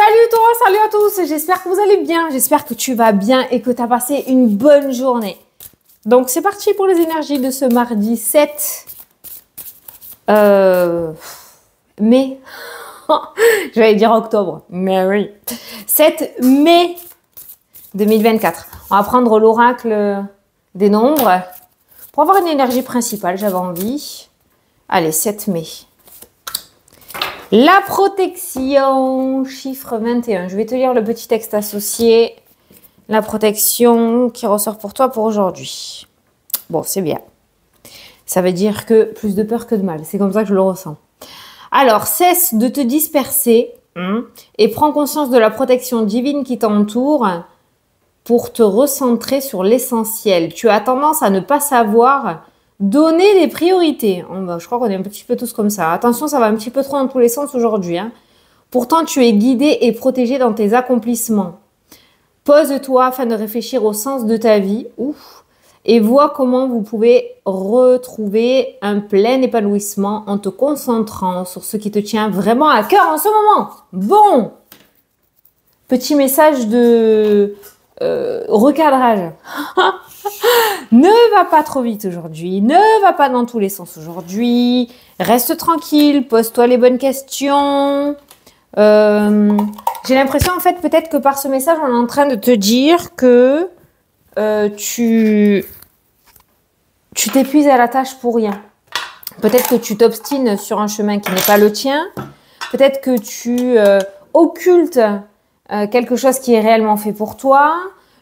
Salut toi, salut à tous, j'espère que vous allez bien, j'espère que tu vas bien et que tu as passé une bonne journée. Donc c'est parti pour les énergies de ce mardi 7 mai, j'allais dire octobre, mais oui, 7 mai 2024. On va prendre l'oracle des nombres pour avoir une énergie principale, j'avais envie. Allez, 7 mai. La protection, chiffre 21. Je vais te lire le petit texte associé. La protection qui ressort pour toi pour aujourd'hui. Bon, c'est bien. Ça veut dire que plus de peur que de mal. C'est comme ça que je le ressens. Alors, cesse de te disperser et prends conscience de la protection divine qui t'entoure pour te recentrer sur l'essentiel. Tu as tendance à ne pas savoir donner des priorités. Je crois qu'on est un petit peu tous comme ça. Attention, ça va un petit peu trop dans tous les sens aujourd'hui. Pourtant, tu es guidé et protégé dans tes accomplissements. Pose-toi afin de réfléchir au sens de ta vie. Et vois comment vous pouvez retrouver un plein épanouissement en te concentrant sur ce qui te tient vraiment à cœur en ce moment. Bon, petit message de recadrage. Ne va pas trop vite aujourd'hui, ne va pas dans tous les sens aujourd'hui, reste tranquille, pose-toi les bonnes questions. J'ai l'impression en fait peut-être que par ce message on est en train de te dire que tu t'épuises à la tâche pour rien. Peut-être que tu t'obstines sur un chemin qui n'est pas le tien, peut-être que tu occultes quelque chose qui est réellement fait pour toi.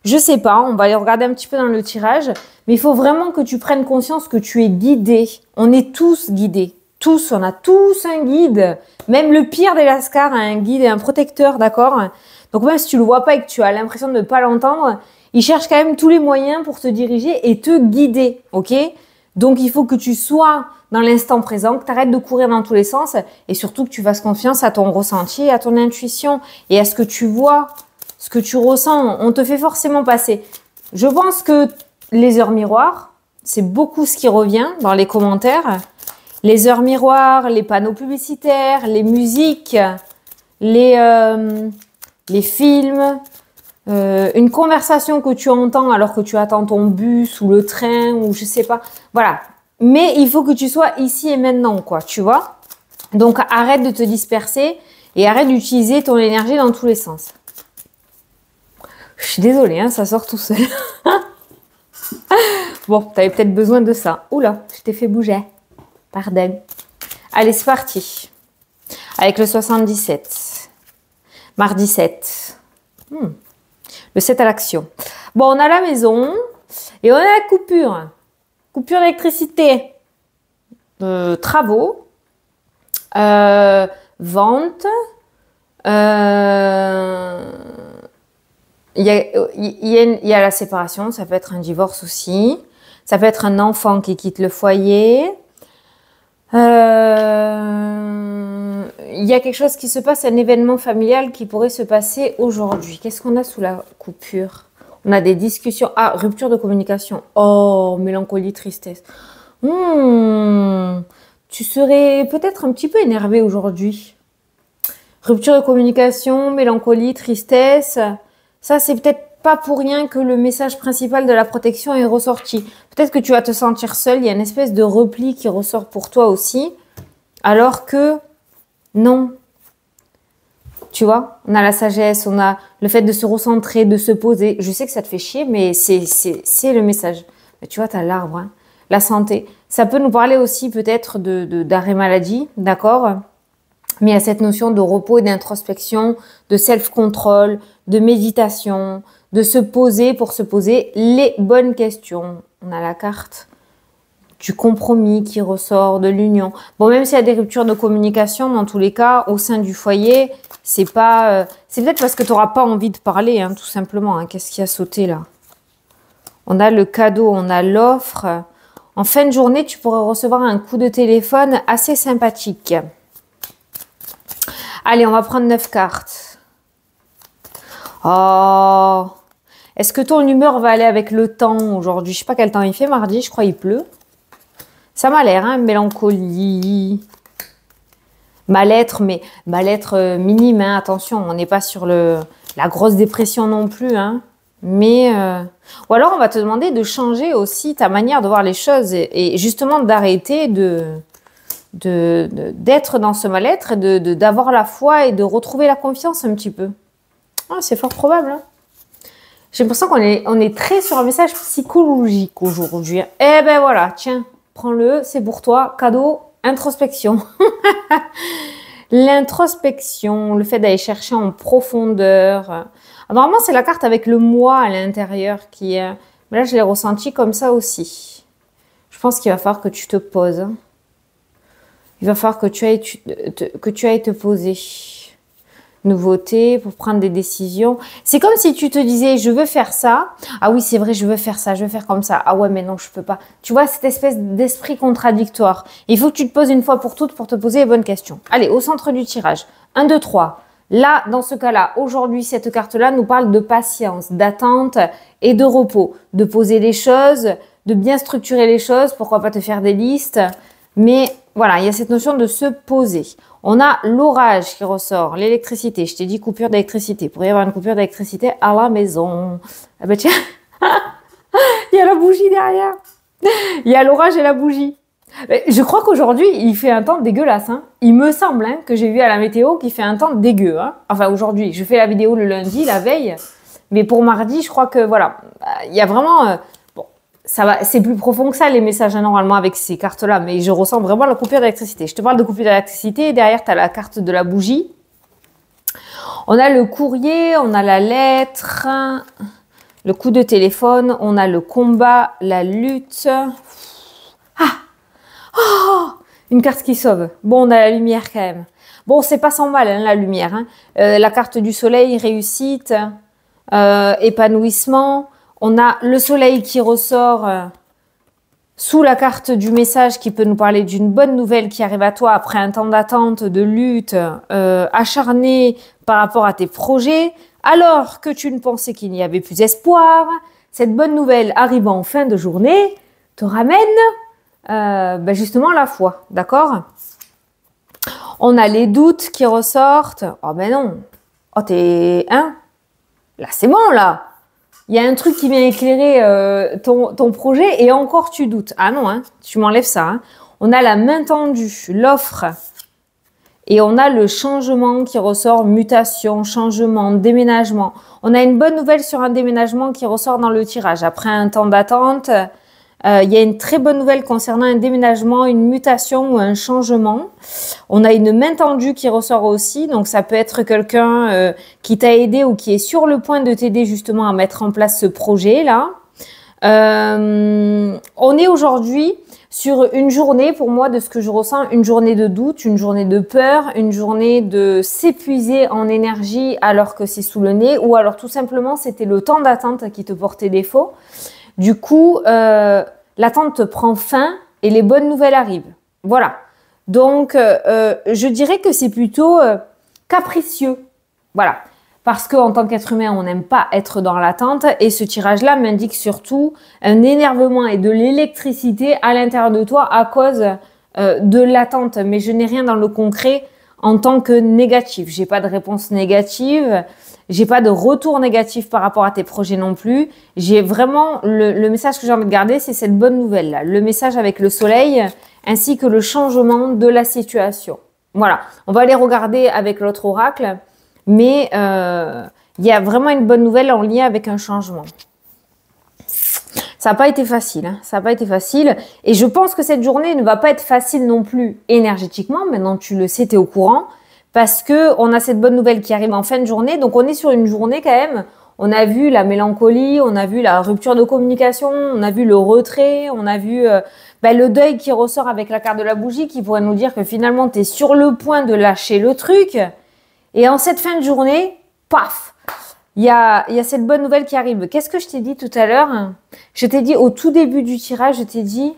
Je sais pas, on va aller regarder un petit peu dans le tirage, mais il faut vraiment que tu prennes conscience que tu es guidé. On est tous guidés. Tous, on a tous un guide. Même le pire des lascars a un guide et un protecteur, d'accord? Donc même si tu le vois pas et que tu as l'impression de ne pas l'entendre, il cherche quand même tous les moyens pour te diriger et te guider, ok? Donc il faut que tu sois dans l'instant présent, que tu arrêtes de courir dans tous les sens et surtout que tu fasses confiance à ton ressenti, à ton intuition et à ce que tu vois. Ce que tu ressens, on te fait forcément passer. Je pense que les heures miroirs, c'est beaucoup ce qui revient dans les commentaires. Les heures miroirs, les panneaux publicitaires, les musiques, les films, une conversation que tu entends alors que tu attends ton bus ou le train ou je sais pas. Voilà. Mais il faut que tu sois ici et maintenant, quoi, tu vois. Donc arrête de te disperser et arrête d'utiliser ton énergie dans tous les sens. Je suis désolée, ça sort tout seul. Bon, tu avais peut-être besoin de ça. Oula, je t'ai fait bouger. Pardon. Allez, c'est parti. Avec le 77. Mardi 7. Le 7 à l'action. Bon, on a la maison et on a la coupure. Coupure d'électricité. Travaux. Vente. Il y a la séparation, ça peut être un divorce aussi. Ça peut être un enfant qui quitte le foyer. Il y a quelque chose qui se passe, un événement familial qui pourrait se passer aujourd'hui. Qu'est-ce qu'on a sous la coupure? On a des discussions. Ah, rupture de communication. Oh, mélancolie, tristesse. Tu serais peut-être un petit peu énervé aujourd'hui. Rupture de communication, mélancolie, tristesse. Ça, c'est peut-être pas pour rien que le message principal de la protection est ressorti. Peut-être que tu vas te sentir seul. Il y a une espèce de repli qui ressort pour toi aussi. Alors que, non. Tu vois, on a la sagesse, on a le fait de se recentrer, de se poser. Je sais que ça te fait chier, mais c'est le message. Mais tu vois, tu as l'arbre, la santé. Ça peut nous parler aussi peut-être d'arrêt maladie, d'accord ? Mais il y a cette notion de repos et d'introspection, de self-control, de méditation, de se poser pour se poser les bonnes questions. On a la carte du compromis qui ressort, de l'union. Bon, même s'il y a des ruptures de communication, dans tous les cas, au sein du foyer, c'est pas... c'est peut-être parce que tu n'auras pas envie de parler, tout simplement. Qu'est-ce qui a sauté là? On a le cadeau, on a l'offre. En fin de journée, tu pourrais recevoir un coup de téléphone assez sympathique. Allez, on va prendre 9 cartes. Oh, est-ce que ton humeur va aller avec le temps aujourd'hui? Je sais pas quel temps il fait mardi, je crois il pleut. Ça m'a l'air, mélancolie. mal-être, mais mal-être minime, hein, attention, on n'est pas sur la grosse dépression non plus, hein. Mais ou alors on va te demander de changer aussi ta manière de voir les choses et justement d'arrêter d'être dans ce mal-être et d'avoir la foi et de retrouver la confiance un petit peu. Ah, c'est fort probable, hein. J'ai l'impression qu'on est très sur un message psychologique aujourd'hui. Eh ben voilà, tiens, prends-le, c'est pour toi, cadeau, introspection. L'introspection, le fait d'aller chercher en profondeur. Normalement, c'est la carte avec le moi à l'intérieur qui est... Mais là, je l'ai ressenti comme ça aussi. Je pense qu'il va falloir que tu te poses. Il va falloir que tu ailles te poser. Nouveauté pour prendre des décisions. C'est comme si tu te disais, je veux faire ça. Ah oui, c'est vrai, je veux faire ça, je veux faire comme ça. Ah ouais, mais non, je peux pas. Tu vois, cette espèce d'esprit contradictoire. Il faut que tu te poses une fois pour toutes pour te poser les bonnes questions. Allez, au centre du tirage. 1, 2, 3. Là, dans ce cas-là, aujourd'hui, cette carte-là nous parle de patience, d'attente et de repos. De poser les choses, de bien structurer les choses. Pourquoi pas te faire des listes. Mais voilà, il y a cette notion de se poser. On a l'orage qui ressort, l'électricité. Je t'ai dit coupure d'électricité. Il pourrait y avoir une coupure d'électricité à la maison. Ah ben tiens, il y a la bougie derrière. Il y a l'orage et la bougie. Je crois qu'aujourd'hui, il fait un temps dégueulasse. Hein. Il me semble que j'ai vu à la météo qu'il fait un temps dégueu. Hein. Enfin, aujourd'hui, je fais la vidéo le lundi, la veille. Mais pour mardi, je crois que voilà, il y a vraiment... Ça va, c'est plus profond que ça, les messages, normalement, avec ces cartes-là. Mais je ressens vraiment la coupure d'électricité. Je te parle de coupure d'électricité. Et derrière, tu as la carte de la bougie. On a le courrier, on a la lettre, le coup de téléphone, on a le combat, la lutte. Ah! Oh! Une carte qui sauve. Bon, on a la lumière quand même. Bon, c'est pas sans mal, hein, la lumière. Hein. La carte du soleil, réussite, épanouissement. On a le soleil qui ressort sous la carte du message qui peut nous parler d'une bonne nouvelle qui arrive à toi après un temps d'attente, de lutte, acharné par rapport à tes projets, alors que tu ne pensais qu'il n'y avait plus espoir. Cette bonne nouvelle arrivant en fin de journée te ramène justement la foi, d'accord? On a les doutes qui ressortent. Oh ben non, oh t'es... Hein? Là c'est bon là. Il y a un truc qui vient éclairer ton projet et encore tu doutes. Ah non, hein, tu m'enlèves ça. Hein. On a la main tendue, l'offre. Et on a le changement qui ressort, mutation, changement, déménagement. On a une bonne nouvelle sur un déménagement qui ressort dans le tirage. Après un temps d'attente, il y a une très bonne nouvelle concernant un déménagement, une mutation ou un changement. On a une main tendue qui ressort aussi. Donc, ça peut être quelqu'un qui t'a aidé ou qui est sur le point de t'aider justement à mettre en place ce projet-là. On est aujourd'hui sur une journée, pour moi, de ce que je ressens, une journée de doute, une journée de peur, une journée de s'épuiser en énergie alors que c'est sous le nez, ou alors tout simplement, c'était le temps d'attente qui te portait défaut. Du coup, l'attente te prend fin et les bonnes nouvelles arrivent. Voilà. Donc, je dirais que c'est plutôt capricieux. Voilà. Parce qu'en tant qu'être humain, on n'aime pas être dans l'attente. Et ce tirage-là m'indique surtout un énervement et de l'électricité à l'intérieur de toi à cause de l'attente. Mais je n'ai rien dans le concret en tant que négatif. J'ai pas de réponse négative. J'ai pas de retour négatif par rapport à tes projets non plus. J'ai vraiment le message que j'ai envie de garder, c'est cette bonne nouvelle-là. Le message avec le soleil ainsi que le changement de la situation. Voilà. On va aller regarder avec l'autre oracle. Mais il y a vraiment une bonne nouvelle en lien avec un changement. Ça n'a pas été facile. Hein. Ça n'a pas été facile. Et je pense que cette journée ne va pas être facile non plus énergétiquement. Maintenant, tu le sais, tu es au courant. Parce qu'on a cette bonne nouvelle qui arrive en fin de journée. Donc, on est sur une journée quand même. On a vu la mélancolie, on a vu la rupture de communication, on a vu le retrait, on a vu le deuil qui ressort avec la carte de la bougie qui pourrait nous dire que finalement, tu es sur le point de lâcher le truc. Et en cette fin de journée, paf, il y a cette bonne nouvelle qui arrive. Qu'est-ce que je t'ai dit tout à l'heure? Je t'ai dit au tout début du tirage, je t'ai dit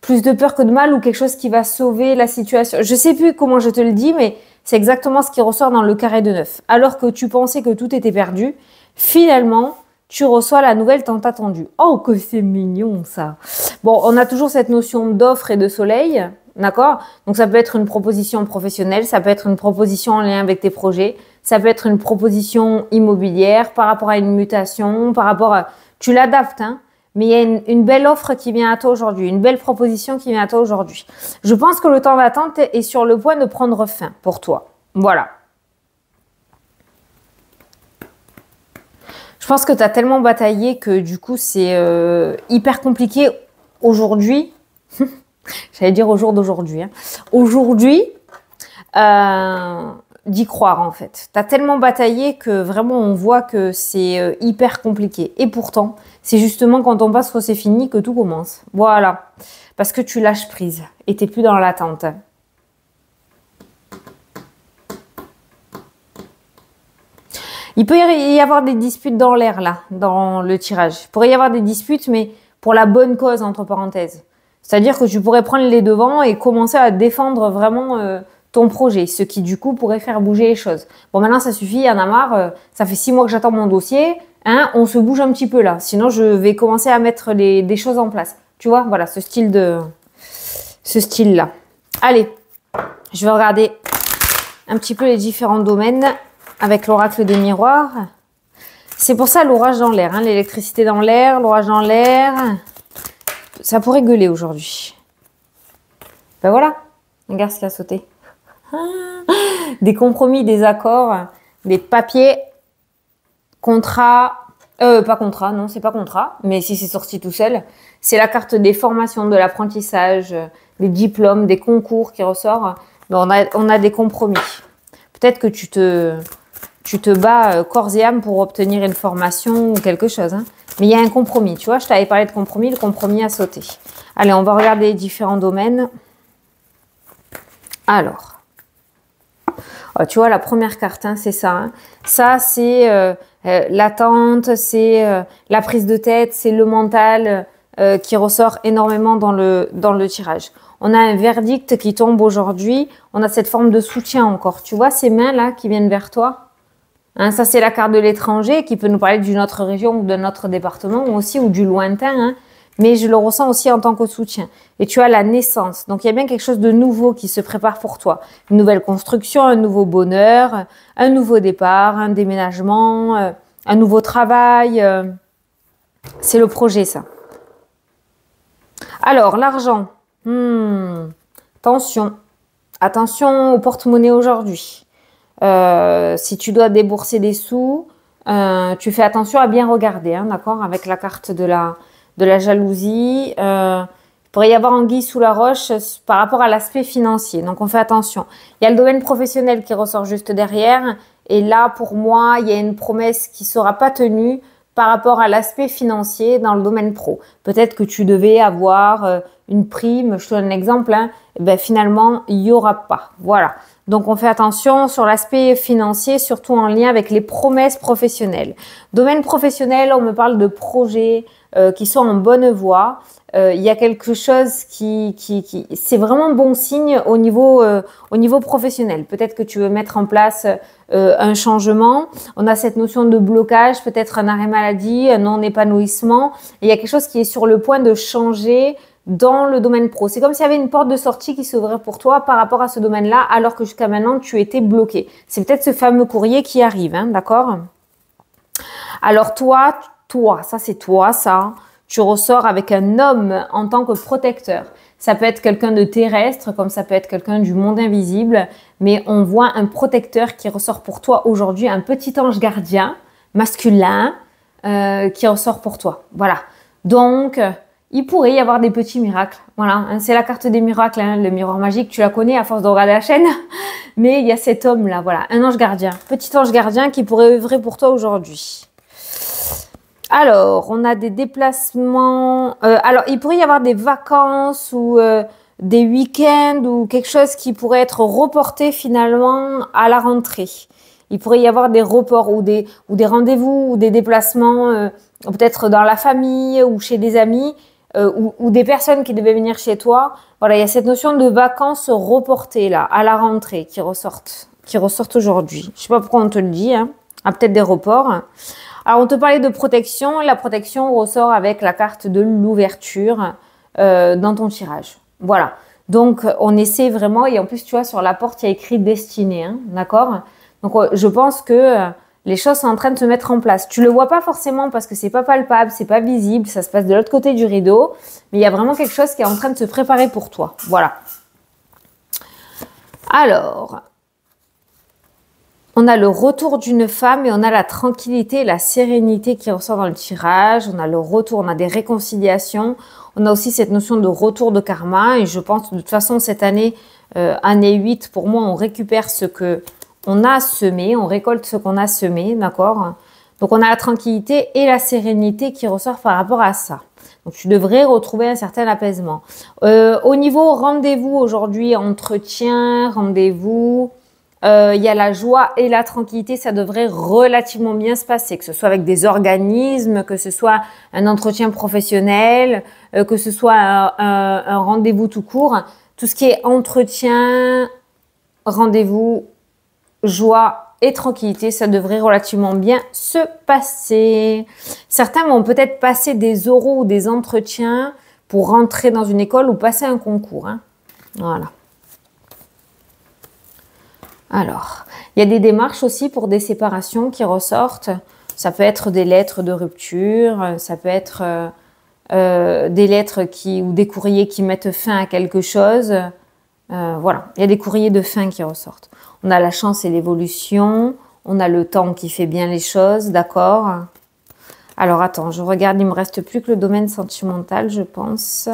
plus de peur que de mal ou quelque chose qui va sauver la situation. Je sais plus comment je te le dis, mais c'est exactement ce qui ressort dans le carré de 9. Alors que tu pensais que tout était perdu, finalement, tu reçois la nouvelle tant attendue. Oh, que c'est mignon ça. Bon, on a toujours cette notion d'offre et de soleil. D'accord? Donc, ça peut être une proposition professionnelle, ça peut être une proposition en lien avec tes projets, ça peut être une proposition immobilière par rapport à une mutation, par rapport à... Tu l'adaptes, hein? Mais il y a une belle offre qui vient à toi aujourd'hui, une belle proposition qui vient à toi aujourd'hui. Je pense que le temps d'attente est sur le point de prendre fin pour toi. Voilà. Je pense que tu as tellement bataillé que du coup, c'est hyper compliqué aujourd'hui. J'allais dire au jour d'aujourd'hui. Hein. Aujourd'hui, d'y croire en fait. Tu as tellement bataillé que vraiment on voit que c'est hyper compliqué. Et pourtant, c'est justement quand on passe que c'est fini que tout commence. Voilà. Parce que tu lâches prise et tu n'es plus dans l'attente. Il peut y avoir des disputes dans l'air là, dans le tirage. Il pourrait y avoir des disputes, mais pour la bonne cause, entre parenthèses. C'est-à-dire que tu pourrais prendre les devants et commencer à défendre vraiment ton projet, ce qui du coup pourrait faire bouger les choses. Bon, maintenant ça suffit, il y en a marre, ça fait 6 mois que j'attends mon dossier, hein, on se bouge un petit peu là, sinon je vais commencer à mettre des choses en place. Tu vois, voilà, ce style-là. Allez, je vais regarder un petit peu les différents domaines avec l'oracle des miroirs. C'est pour ça l'orage dans l'air, hein, l'électricité dans l'air, l'orage dans l'air. Ça pourrait gueuler aujourd'hui. Ben voilà, regarde ce qui a sauté. Des compromis, des accords, des papiers, contrats, pas contrat, non, c'est pas contrat, mais si c'est sorti tout seul, c'est la carte des formations, de l'apprentissage, des diplômes, des concours qui ressort. Donc on a des compromis. Peut-être que tu te bats corps et âme pour obtenir une formation ou quelque chose. Hein. Mais il y a un compromis, tu vois, je t'avais parlé de compromis, le compromis a sauté. Allez, on va regarder les différents domaines. Alors, oh, tu vois, la première carte, hein, c'est ça. Hein. Ça, c'est l'attente, c'est la prise de tête, c'est le mental qui ressort énormément dans le tirage. On a un verdict qui tombe aujourd'hui. On a cette forme de soutien encore. Tu vois ces mains-là qui viennent vers toi? Hein, ça, c'est la carte de l'étranger qui peut nous parler d'une autre région ou d'un autre département aussi ou du lointain. Hein, mais je le ressens aussi en tant que soutien. Et tu as la naissance. Donc, il y a bien quelque chose de nouveau qui se prépare pour toi. Une nouvelle construction, un nouveau bonheur, un nouveau départ, un déménagement, un nouveau travail. C'est le projet, ça. Alors, l'argent. Attention. Attention au porte-monnaie aujourd'hui. Si tu dois débourser des sous, tu fais attention à bien regarder, hein, d'accord? Avec la carte de la jalousie, il pourrait y avoir anguille sous la roche par rapport à l'aspect financier. Donc, on fait attention. Il y a le domaine professionnel qui ressort juste derrière. Et là, pour moi, il y a une promesse qui ne sera pas tenue par rapport à l'aspect financier dans le domaine pro. Peut-être que tu devais avoir une prime, je te donne un exemple, hein, et ben finalement, il n'y aura pas. Voilà. Donc, on fait attention sur l'aspect financier, surtout en lien avec les promesses professionnelles. Domaine professionnel, on me parle de projets qui sont en bonne voie. Il y a quelque chose qui c'est vraiment bon signe au niveau professionnel. Peut-être que tu veux mettre en place un changement. On a cette notion de blocage, peut-être un arrêt maladie, un non-épanouissement. Et il y a quelque chose qui est sur le point de changer dans le domaine pro. C'est comme s'il y avait une porte de sortie qui s'ouvrait pour toi par rapport à ce domaine-là, alors que jusqu'à maintenant, tu étais bloqué. C'est peut-être ce fameux courrier qui arrive, hein, d'accord? Alors toi, ça c'est toi, ça. Tu ressors avec un homme en tant que protecteur. Ça peut être quelqu'un de terrestre, comme ça peut être quelqu'un du monde invisible, mais on voit un protecteur qui ressort pour toi aujourd'hui, un petit ange gardien masculin qui ressort pour toi. Voilà. Donc, il pourrait y avoir des petits miracles. Voilà, c'est la carte des miracles, hein, le miroir magique, tu la connais à force de regarder la chaîne. Mais il y a cet homme-là, voilà, un ange gardien, petit ange gardien qui pourrait œuvrer pour toi aujourd'hui. Alors, on a des déplacements. Alors, il pourrait y avoir des vacances ou des week-ends ou quelque chose qui pourrait être reporté finalement à la rentrée. Il pourrait y avoir des reports ou des rendez-vous ou des déplacements peut-être dans la famille ou chez des amis ou des personnes qui devaient venir chez toi. Voilà, il y a cette notion de vacances reportées là, à la rentrée qui ressortent aujourd'hui. Je sais pas pourquoi on te le dit, hein. Ah, peut-être des reports. Alors, on te parlait de protection. La protection ressort avec la carte de l'ouverture dans ton tirage. Voilà. Donc, on essaie vraiment, et en plus, tu vois, sur la porte, il y a écrit destinée, hein, d'accord? Donc, je pense que les choses sont en train de se mettre en place. Tu le vois pas forcément parce que c'est pas palpable, c'est pas visible, ça se passe de l'autre côté du rideau, mais il y a vraiment quelque chose qui est en train de se préparer pour toi. Voilà. Alors, on a le retour d'une femme et on a la tranquillité et la sérénité qui ressort dans le tirage. On a le retour, on a des réconciliations. On a aussi cette notion de retour de karma. Et je pense de toute façon, cette année, année 8, pour moi, on récupère ce que on a semé. On récolte ce qu'on a semé, d'accord? Donc, on a la tranquillité et la sérénité qui ressort par rapport à ça. Donc, tu devrais retrouver un certain apaisement. Au niveau rendez-vous aujourd'hui, entretien, rendez-vous... il y a la joie et la tranquillité, ça devrait relativement bien se passer, que ce soit avec des organismes, que ce soit un entretien professionnel, que ce soit un rendez-vous tout court. Tout ce qui est entretien, rendez-vous, joie et tranquillité, ça devrait relativement bien se passer. Certains vont peut-être passer des oraux ou des entretiens pour rentrer dans une école ou passer un concours, hein. Voilà. Alors, il y a des démarches aussi pour des séparations qui ressortent. Ça peut être des lettres de rupture, ça peut être des lettres ou des courriers qui mettent fin à quelque chose. Voilà, il y a des courriers de fin qui ressortent. On a la chance et l'évolution, on a le temps qui fait bien les choses, d'accord? Alors, attends, je regarde, il me reste plus que le domaine sentimental, je pense.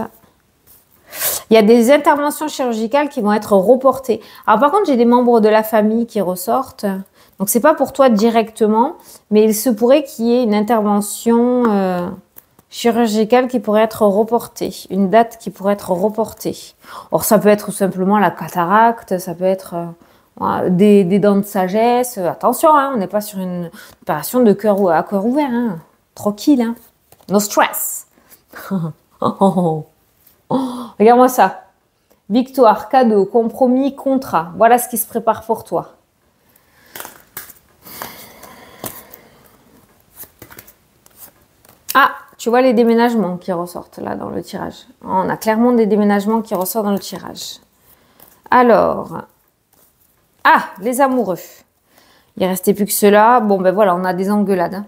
Il y a des interventions chirurgicales qui vont être reportées. Alors par contre, j'ai des membres de la famille qui ressortent. Donc c'est pas pour toi directement, mais il se pourrait qu'il y ait une intervention chirurgicale qui pourrait être reportée, une date qui pourrait être reportée. Or ça peut être tout simplement la cataracte, ça peut être des dents de sagesse. Attention, hein, on n'est pas sur une opération de cœur à cœur ouvert, hein. Tranquille, hein. No stress. Regarde-moi ça. Victoire, cadeau, compromis, contrat. Voilà ce qui se prépare pour toi. Ah, tu vois les déménagements qui ressortent là dans le tirage. On a clairement des déménagements qui ressortent dans le tirage. Alors, les amoureux. Il ne restait plus que cela. Bon, ben voilà, on a des engueulades, hein.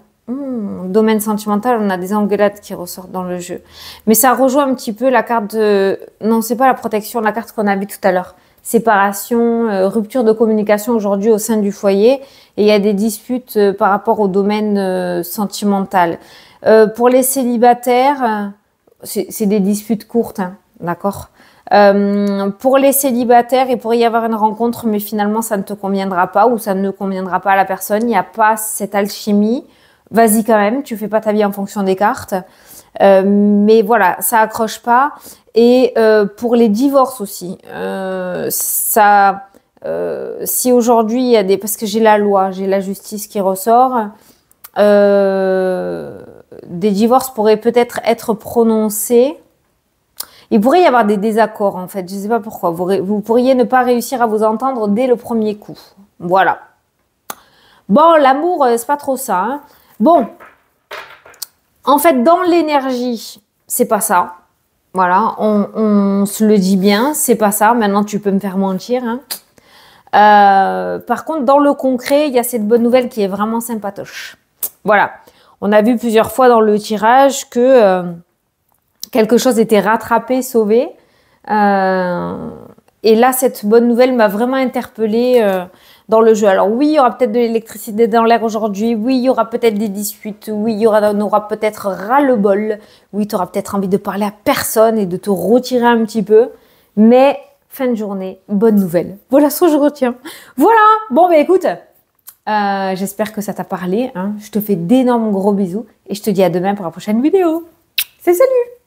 Domaine sentimental, on a des engueulades qui ressortent dans le jeu. Mais ça rejoint un petit peu la carte de... Non, c'est pas la protection, la carte qu'on a vue tout à l'heure. Séparation, rupture de communication aujourd'hui au sein du foyer. Et il y a des disputes par rapport au domaine sentimental. Pour les célibataires, c'est des disputes courtes, hein, d'accord? Pour les célibataires, il pourrait y avoir une rencontre, mais finalement, ça ne te conviendra pas ou ça ne conviendra pas à la personne. Il n'y a pas cette alchimie. Vas-y quand même, tu fais pas ta vie en fonction des cartes. Mais voilà, ça accroche pas. Et pour les divorces aussi, si aujourd'hui il y a des... Parce que j'ai la loi, j'ai la justice qui ressort, des divorces pourraient peut-être être prononcés. Il pourrait y avoir des désaccords en fait, je ne sais pas pourquoi. Vous pourriez ne pas réussir à vous entendre dès le premier coup. Voilà. Bon, l'amour, c'est pas trop ça, hein. Bon, en fait, dans l'énergie, c'est pas ça. Voilà, on se le dit bien, c'est pas ça. Maintenant, tu peux me faire mentir, hein. Par contre, dans le concret, il y a cette bonne nouvelle qui est vraiment sympatoche. Voilà, on a vu plusieurs fois dans le tirage que quelque chose était rattrapé, sauvé. Et là, cette bonne nouvelle m'a vraiment interpellée dans le jeu. Alors oui, il y aura peut-être de l'électricité dans l'air aujourd'hui. Oui, il y aura peut-être des disputes. Oui, on aura peut-être ras-le-bol. Oui, tu auras peut-être envie de parler à personne et de te retirer un petit peu. Mais fin de journée, bonne nouvelle. Voilà ce que je retiens. Voilà. Bon, bah écoute, j'espère que ça t'a parlé, hein. Je te fais d'énormes gros bisous et je te dis à demain pour la prochaine vidéo. C'est salut!